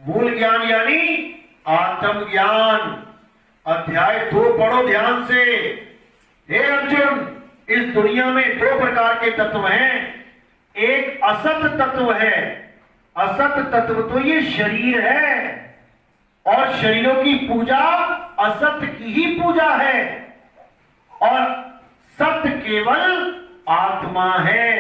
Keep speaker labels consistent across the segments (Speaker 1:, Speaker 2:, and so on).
Speaker 1: मूल ज्ञान यानी आत्मज्ञान। अध्याय 2 पढ़ो ध्यान से। हे अर्जुन, इस दुनिया में 2 प्रकार के तत्व हैं। एक असत तत्व है। असत तत्व तो ये शरीर है, और शरीरों की पूजा असत की ही पूजा है, और सत्य केवल आत्मा है।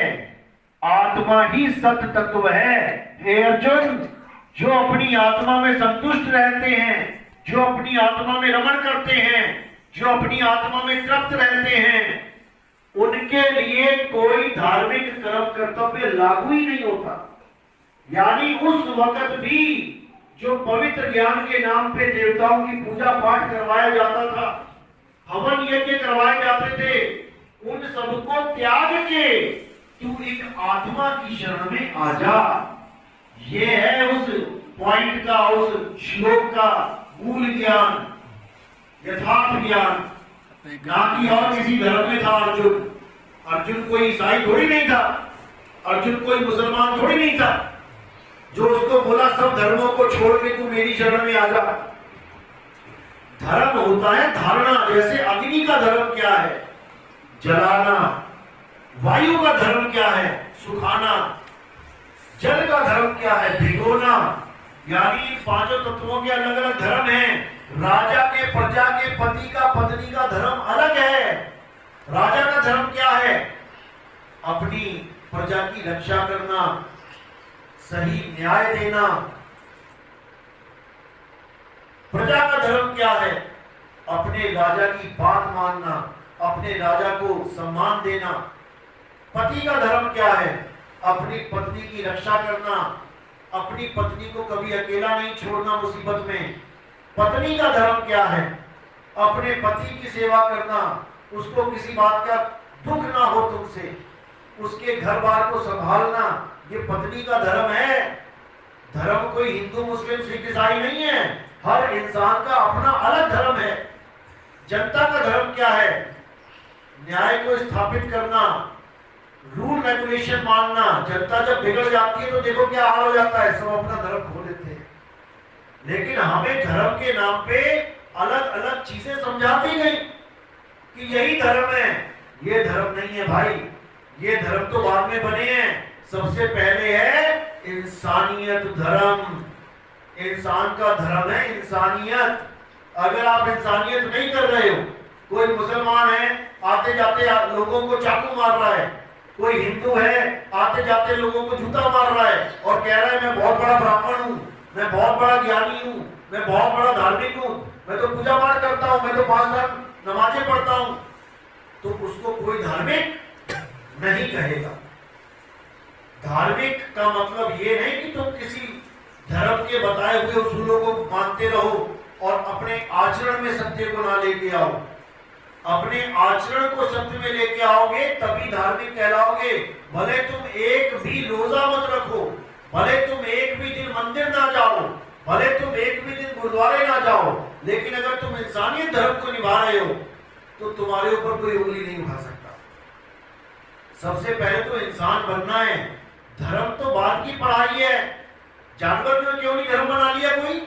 Speaker 1: आत्मा ही सत्य तत्व है। हे अर्जुन, जो अपनी आत्मा में संतुष्ट रहते हैं, जो अपनी आत्मा में रमण करते हैं, जो अपनी आत्मा में तृप्त रहते हैं, उनके लिए कोई धार्मिक कर्म कर्तव्य लागू ही नहीं होता। यानी उस वक्त भी जो पवित्र ज्ञान के नाम पे देवताओं की पूजा पाठ करवाया जाता था, हवन यज्ञ करवाए जाते थे, उन सबको त्याग के तू एक आत्मा की शरण में आ जा। ये है उस पॉइंट का, उस श्लोक का मूल ज्ञान, यथार्थ ज्ञान। ना कि और किसी धर्म में था अर्जुन। अर्जुन कोई ईसाई थोड़ी नहीं था, अर्जुन कोई मुसलमान थोड़ी नहीं था जो उसको बोला सब धर्मों को छोड़ के तू मेरी शरण में आ जा। धर्म होता है धारणा। जैसे अग्नि का धर्म क्या है? जलाना। वायु का धर्म क्या है? सुखाना। जल का धर्म क्या है? भिगोना। यानी इन 5 तत्वों के अलग अलग धर्म हैं। राजा के, प्रजा के, पति का, पत्नी का धर्म अलग है। राजा का धर्म क्या है? अपनी प्रजा की रक्षा करना, सही न्याय देना। प्रजा का धर्म क्या है? अपने राजा की बात मानना, अपने राजा को सम्मान देना। पति का धर्म क्या है? अपनी पत्नी की रक्षा करना, अपनी पत्नी को कभी अकेला नहीं छोड़ना मुसीबत में। पत्नी का धर्म क्या है? अपने पति की सेवा करना, उसको किसी बात का दुख ना हो तुमसे, उसके घर बार को संभालना। ये पत्नी का धर्म है। धर्म कोई हिंदू मुस्लिम सिख ईसाई नहीं है। हर इंसान का अपना अलग धर्म है। जनता का धर्म क्या है? न्याय को स्थापित करना, रूल रेगुलेशन मानना। जनता जब बिगड़ जाती है तो देखो क्या हाल हो जाता है, सब अपना धर्म खो देते हैं। लेकिन हमें धर्म के नाम पे अलग अलग चीजें समझा दी गई कि यही धर्म है। ये धर्म नहीं है भाई, ये धर्म तो बाद में बने हैं। सबसे पहले है इंसानियत धर्म। इंसान का धर्म है इंसानियत। अगर आप इंसानियत नहीं कर रहे हो, कोई मुसलमान है आते जाते लोगों को चाकू मार रहा है, कोई हिंदू है आते जाते लोगों को जूता मार रहा है और कह रहा है मैं बहुत बड़ा ब्राह्मण हूँ, मैं बहुत बड़ा ज्ञानी हूँ, मैं बहुत बड़ा धार्मिक हूँ, मैं तो पूजा पाठ करता हूँ, मैं तो 5 टाइम नमाजें पढ़ता हूँ, तो उसको कोई धार्मिक नहीं कहेगा। धार्मिक का मतलब ये नहीं कि तुम किसी धर्म के बताए हुए उसूलों को मानते रहो और अपने आचरण में सत्य को ना लेके आओ। अपने आचरण को सत्य में लेके आओगे तभी धार्मिक कहलाओगे। भले तुम एक भी रोजा मत रखो, भले तुम एक भी दिन मंदिर ना जाओ, भले तुम एक भी दिन गुरुद्वारे ना जाओ, लेकिन अगर तुम इंसानियत धर्म को निभा रहे हो तो तुम्हारे ऊपर कोई उंगली नहीं उठा सकता। सबसे पहले तो इंसान बनना है। धर्म तो बाद की पढ़ाई है। जानवर ने क्यों नहीं धर्म बना लिया कोई?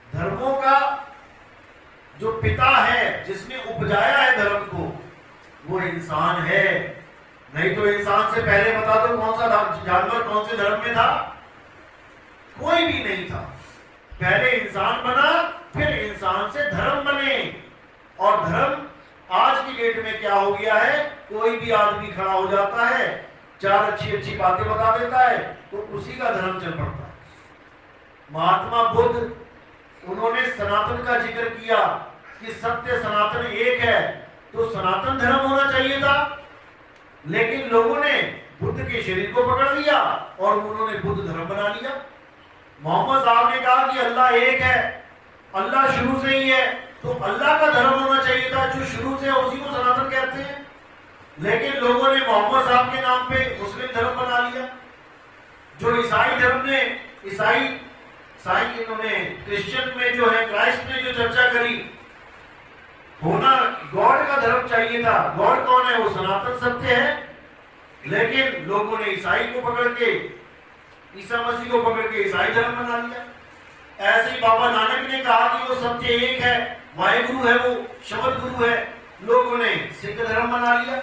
Speaker 1: धर्मों का जो पिता है, जिसने उपजाया है धर्म को, वो इंसान है। नहीं तो इंसान से पहले बता दो कौन सा जानवर कौन से धर्म में था? कोई भी नहीं था। पहले इंसान बना, फिर इंसान से धर्म बने। और धर्म आज की डेट में क्या हो गया है? कोई भी आदमी खड़ा हो जाता है, 4 अच्छी अच्छी बातें बता देता है, तो उसी का धर्म चल पड़ता है। महात्मा बुद्ध, उन्होंने सनातन का जिक्र किया कि सत्य सनातन एक है, तो सनातन धर्म होना चाहिए था। लेकिन लोगों ने बुद्ध के शरीर को पकड़ लिया और उन्होंने बुद्ध धर्म बना लिया। मोहम्मद साहब ने कहा कि अल्लाह एक है, अल्लाह शुरू से ही है, तो अल्लाह का धर्म होना चाहिए था, जो शुरू से है उसी को सनातन कहते हैं। लेकिन लोगों ने मोहम्मद साहब के नाम पे मुस्लिम धर्म बना लिया। जो ईसाई धर्म ने इन्होंने क्रिश्चियन में जो है, क्राइस्ट ने जो चर्चा करी, होना गॉड का धर्म चाहिए था। गॉड कौन है? वो सनातन सत्य है। लेकिन लोगों ने ईसाई को पकड़ के ईसा मसीह को पकड़ के ईसाई धर्म बना लिया। ऐसे ही बाबा नानक ने कहा कि वो सत्य एक है, वाहेगुरु है, वो शब्द गुरु है, लोगों ने सिख धर्म बना लिया।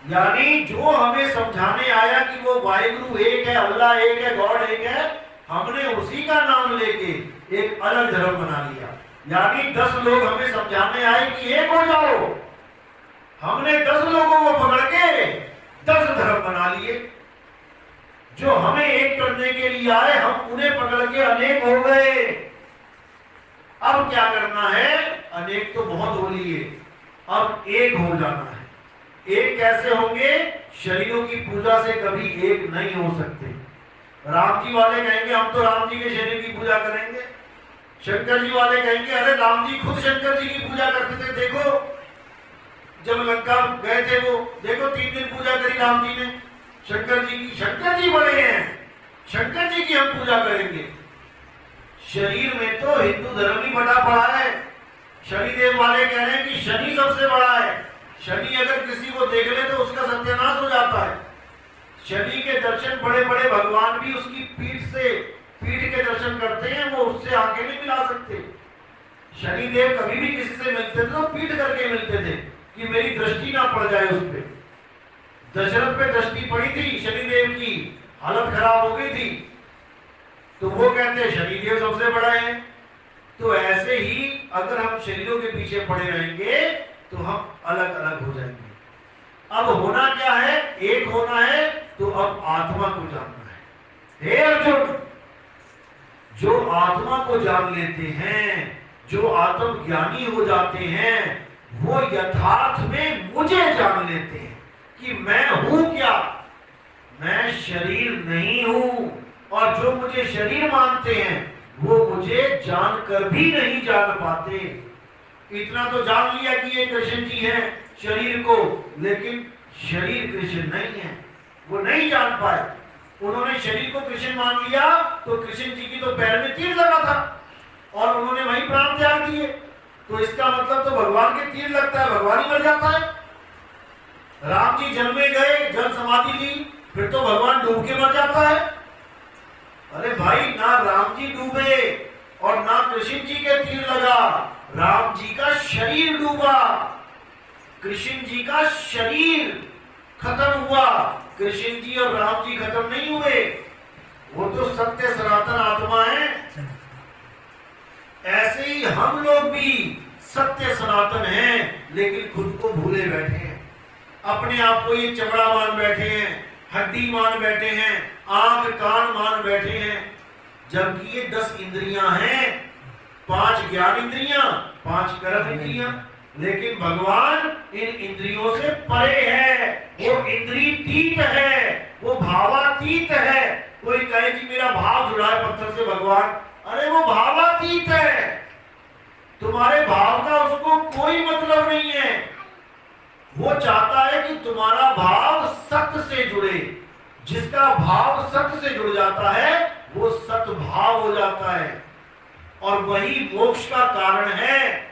Speaker 1: यानी जो हमें समझाने आया कि वो वाहेगुरु एक है, अल्लाह एक है, गॉड एक है, हमने उसी का नाम लेके एक अलग धर्म बना लिया। यानी 10 लोग हमें समझाने आए कि एक हो जाओ, हमने 10 लोगों को पकड़ के 10 धर्म बना लिए। जो हमें एक करने के लिए आए, हम उन्हें पकड़ के अनेक हो गए। अब क्या करना है? अनेक तो बहुत हो लिए, अब एक हो जाना है। एक कैसे होंगे? शरीरों की पूजा से कभी एक नहीं हो सकते। राम जी वाले कहेंगे हम तो राम जी के शरीर की पूजा करेंगे, शंकर जी वाले कहेंगे अरे राम जी खुद शंकर जी की पूजा करते थे, देखो जब लंका गए थे वो देखो 3 दिन पूजा करी राम जी ने शंकर जी की। शंकर जी बड़े हैं, शंकर जी की हम पूजा करेंगे। शरीर में तो हिंदू धर्म ही बड़ा पड़ा है। शनिदेव वाले कह रहे हैं कि शनि सबसे बड़ा है, शनि अगर किसी को देख ले तो उसका सत्यानाश हो जाता है। शनि के दर्शन बड़े बड़े भगवान भी उसकी पीठ के दर्शन करते हैं, वो उससे आंखें नहीं मिला सकते। शनिदेव कभी भी किसी से मिलते थे तो पीठ करके मिलते थे कि मेरी दृष्टि ना पड़ जाए उस पे। दशरथ पे दृष्टि पड़ी थी शनिदेव की, हालत खराब हो गई थी, तो वो कहते शनिदेव सबसे बड़ा है। तो ऐसे ही अगर हम शरीरों के पीछे पड़े रहेंगे तो हम अलग अलग हो जाएंगे। अब होना क्या है? एक होना है, तो अब आत्मा को जानना है। हे अर्जुन, जो आत्मा को जान लेते हैं, जो आत्म ज्ञानी हो जाते हैं, वो यथार्थ में मुझे जान लेते हैं कि मैं हूं क्या, मैं शरीर नहीं हूं। और जो मुझे शरीर मानते हैं वो मुझे जानकर भी नहीं जान पाते। इतना तो जान लिया कि ये कृष्ण जी हैं शरीर को, लेकिन शरीर कृष्ण नहीं है, वो नहीं जान पाए। उन्होंने शरीर को कृष्ण मान लिया तो कृष्ण जी की तो पैर में तीर लगा था और उन्होंने वहीं प्राण त्याग दिए। तो इसका मतलब तो भगवान के तीर लगता है, भगवान ही मर जाता है। राम जी जन्मे गए, जल समाधि ली, फिर तो भगवान डूब के मर जाता है। अरे भाई, ना राम जी डूबे और ना कृष्ण जी के तीर लगा, राम जी का शरीर डूबा, कृष्ण जी का शरीर खत्म हुआ। कृष्ण जी और राम जी खत्म नहीं हुए, वो तो सत्य सनातन आत्मा है। ऐसे ही हम लोग भी सत्य सनातन हैं, लेकिन खुद को भूले बैठे हैं। अपने आप को ये चमड़ा मान बैठे हैं, हड्डी मान बैठे हैं, आंख कान मान बैठे हैं, जबकि ये 10 इंद्रियां हैं, 5 ज्ञान इंद्रियां, 5 कर्म इंद्रियां। लेकिन भगवान इन इंद्रियों से परे है, वो इंद्रियतीत है, वो भावातीत है। कोई कहे कि मेरा भाव जुड़ा है पत्थर से भगवान, अरे वो भावातीत है, तुम्हारे भाव का उसको कोई मतलब नहीं है। वो चाहता है कि तुम्हारा भाव सत्य से जुड़े। जिसका भाव सत्य से जुड़ जाता है वो सत्य भाव हो जाता है, और वही मोक्ष का कारण है।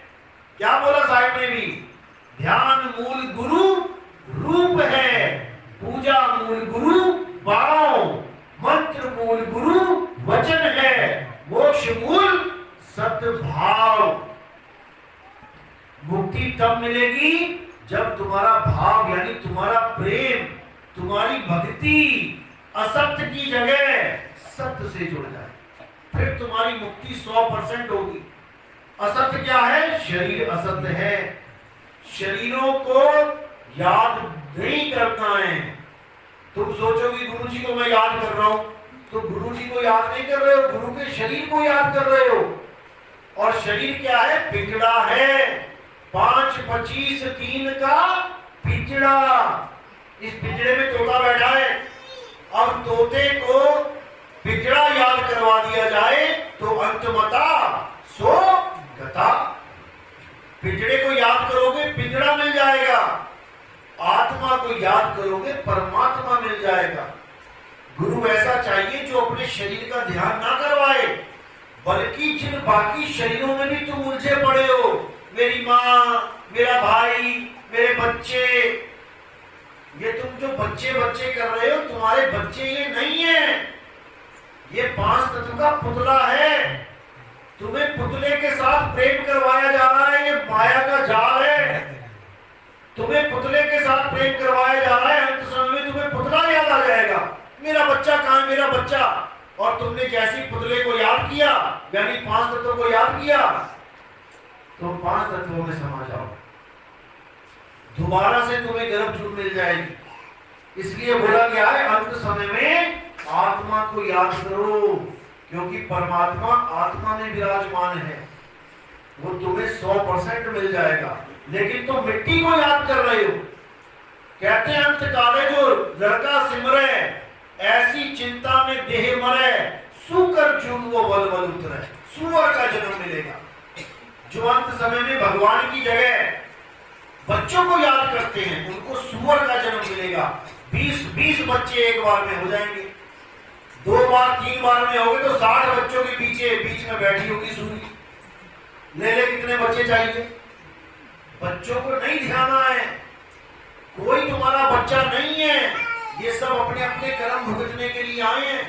Speaker 1: क्या बोला साहिब ने भी? ध्यान मूल गुरु रूप है, पूजा मूल गुरु भाव, मंत्र मूल गुरु वचन है, मोक्ष मूल सत्य भाव। मुक्ति तब मिलेगी जब तुम्हारा भाव यानी तुम्हारा प्रेम, तुम्हारी भक्ति असत्य की जगह सत्य से जुड़ जाए, फिर तुम्हारी मुक्ति 100% होगी। असत्य क्या है? शरीर असत्य है। शरीरों को याद नहीं करना है। तुम सोचोगे गुरु जी को मैं याद कर रहा हूं, तो गुरु जी को याद नहीं कर रहे हो, गुरु के शरीर को याद कर रहे हो। और शरीर क्या है? पिंजड़ा है, 5, 25, 3 का पिंजड़ा। इस पिंजड़े में तोता बैठा है। अब तोते को पिंजड़ा याद करवा दिया जाए तो अंतमता सो गता। पिंजड़े को याद करोगे पिंजड़ा मिल जाएगा, आत्मा को याद करोगे परमात्मा मिल जाएगा। गुरु ऐसा चाहिए जो अपने शरीर का ध्यान ना करवाए, बल्कि जिन बाकी शरीरों में भी तुम उलझे पड़े हो, मेरी माँ, मेरा भाई, मेरे बच्चे, ये तुम जो बच्चे बच्चे कर रहे हो, तुम्हारे बच्चे ये नहीं है, ये 5 तत्व का पुतला है। तुम्हें पुतले के साथ प्रेम करवाया जा रहा है, ये माया का जाल है। तुम्हें पुतले के साथ प्रेम करवाया जा रहा है, अंत समय में तुम्हें पुतला याद आ जाएगा, मेरा बच्चा कहां है, मेरा बच्चा। और तुमने जैसी पुतले को याद किया, यानी 5 तत्वों को याद किया, तुम 5 तत्वों में समा जाओ, दोबारा से तुम्हें गर्भजून मिल जाएगी। इसलिए बोला गया है अंत समय में आत्मा को याद करो, क्योंकि परमात्मा आत्मा में विराजमान है, वो तुम्हें 100% मिल जाएगा। लेकिन तुम मिट्टी को याद कर रहे हो। कहते हैं अंत काले जो लड़का सिमरे, ऐसी चिंता में देह मरे, सुकर जून वो बल बल उतरे, सुअर का जन्म मिलेगा। जो अंत समय में भगवान की जगह बच्चों को याद करते हैं, उनको सुअर का जन्म मिलेगा। 20 बच्चे एक बार में हो जाएंगे, 2 बार 3 बार में होंगे तो 60 बच्चों के बीच में बैठी होगी सूरी। ले कितने बच्चे चाहिए? बच्चों को नहीं ध्यान है, कोई तुम्हारा बच्चा नहीं है, ये सब अपने अपने कर्म भुगतने के लिए आए हैं।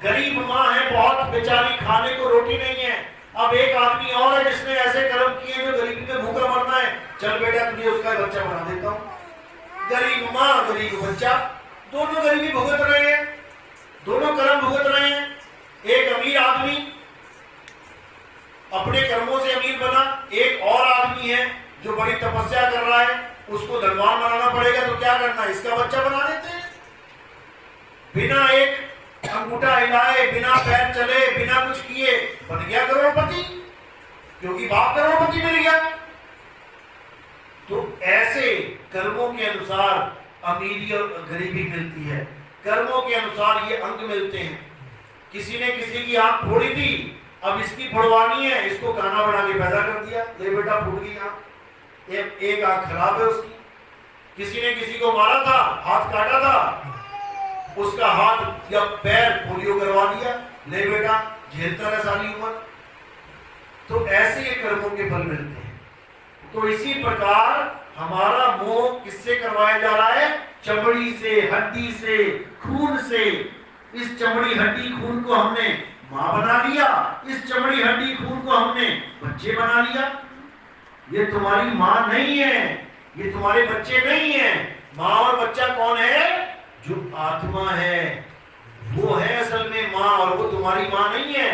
Speaker 1: गरीब माँ है बहुत, बेचारी खाने को रोटी नहीं है। अब एक आदमी और है जिसने ऐसे कर्म किए जो गरीबी में भूखा मरना है, चल बेटा तुझे उसका बच्चा बना देता हूँ। गरीब माँ गरीब बच्चा, दोनों गरीबी भुगत रहे हैं, दोनों कर्म भुगत रहे हैं। एक अमीर आदमी अपने कर्मों से अमीर बना, एक और आदमी है जो बड़ी तपस्या कर रहा है, उसको धनवान बनाना पड़ेगा, तो क्या करना है, इसका बच्चा बना देते हैं। बिना एक अंगूठा हिलाए, बिना पैर चले, बिना कुछ किए बन गया करोड़पति, क्योंकि बाप करोड़पति मिल गया। तो ऐसे कर्मों के अनुसार अमीरी और गरीबी मिलती है, कर्मों के अनुसार ये अंग मिलते हैं। किसी ने किसी की आंख फोड़ी थी, अब इसकी फोड़वानी है, इसको काना बना के पैदा कर दिया, ले बेटा फूट गई आंख, एक आंख खराब है उसकी। किसी ने किसी को मारा था, हाथ काटा था, उसका हाथ या पैर पोलियो करवा दिया, ले बेटा झेलता रहे सारी उम्र। तो ऐसे ये कर्मों के फल मिलते हैं। तो इसी प्रकार हमारा मोह किससे करवाया जा रहा है? चमड़ी से, हड्डी से, खून से। इस चमड़ी हड्डी खून को हमने मां बना लिया, इस चमड़ी हड्डी खून को हमने बच्चे बना लिया। ये तुम्हारी मां नहीं है, ये तुम्हारे बच्चे नहीं है। मां और बच्चा कौन है? जो आत्मा है, वो है असल में मां, और वो तुम्हारी मां नहीं है,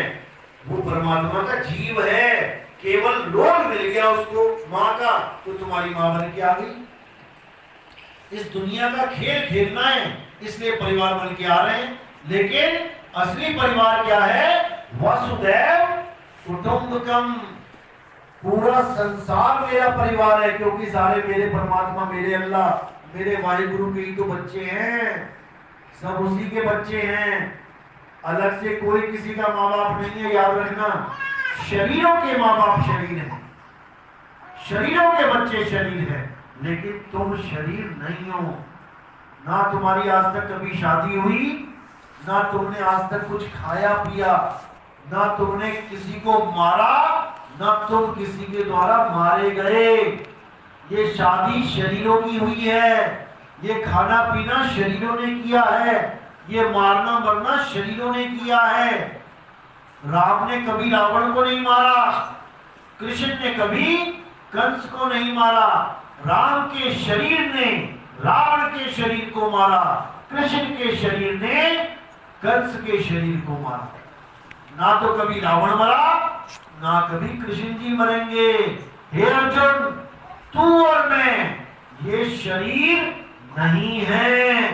Speaker 1: वो परमात्मा का जीव है। केवल रोल मिल गया उसको मां का, तो तुम्हारी मां बन के आ गई। इस दुनिया का खेल खेलना है, इसलिए परिवार बन के आ रहे हैं। लेकिन असली परिवार क्या है? वसुदैव कुटुंबकम, पूरा संसार मेरा परिवार है, क्योंकि सारे मेरे परमात्मा, मेरे अल्लाह, मेरे वाहिगुरु के ही तो बच्चे हैं, सब उसी के बच्चे हैं। अलग से कोई किसी का माँ बाप नहीं है, याद रखना। शरीरों के माँ बाप शरीर हैं, शरीरों के बच्चे शरीर हैं, लेकिन तुम शरीर नहीं हो। ना तुम्हारी आज तक कभी शादी हुई, ना तुमने आज तक कुछ खाया पिया, ना तुमने किसी को मारा, ना तुम किसी के द्वारा मारे गए। ये शादी शरीरों की हुई है, ये खाना पीना शरीरों ने किया है, ये मारना मरना शरीरों ने किया है। राम ने कभी रावण को नहीं मारा, कृष्ण ने कभी कंस को नहीं मारा। राम के शरीर ने रावण के शरीर को मारा, कृष्ण के शरीर ने कंस के शरीर को मारा। ना तो कभी रावण मरा, ना कभी कृष्ण जी मरेंगे। हे अर्जुन, तू और मैं ये शरीर नहीं है,